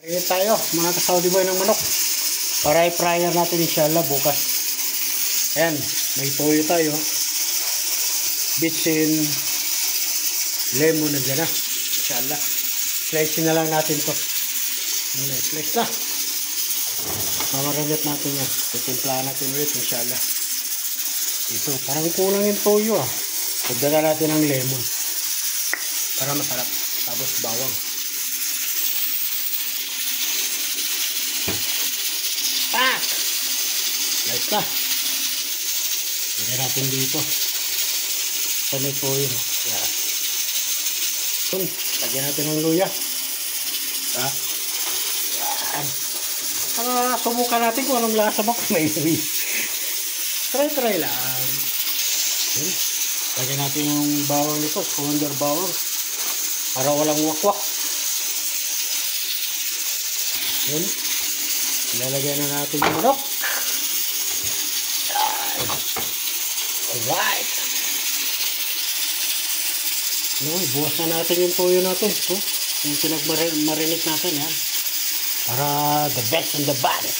Init tayo mga ka-Saudi boy ng manok para i-fryer natin inshallah bukas. Ayan, may toyo tayo, bitsin, lemon na dyan na inshallah. Slice na lang natin to. Slice na, mamarinate natin yan, titimplahan natin ulit inshallah. Ito parang kulang yung toyo pagdala natin ng lemon para masarap, tapos bawang. Guys na. Lagyan natin dito. Sa may toyo. Yan. Lagyan natin ng luya. Yan. Subukan natin kung anong lasa ba kung may luya. Try lang. Yan. Lagyan natin yung bawang nito. Coriander bawang. Para walang wakwak. Yan. Ilalagyan na natin yung manok. Alright. Buwas na natin yung toyo natin. Yung pinag-marinate natin. Yan. Para the best and the best.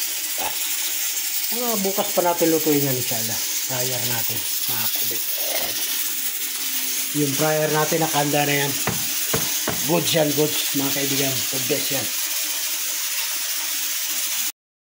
Bukas pa natin lutuin yan inshallah. Fryer natin. Mga kabit. Yung fryer natin nakanda na yan. Goods yan, goods. Mga kaibigan. The best yan.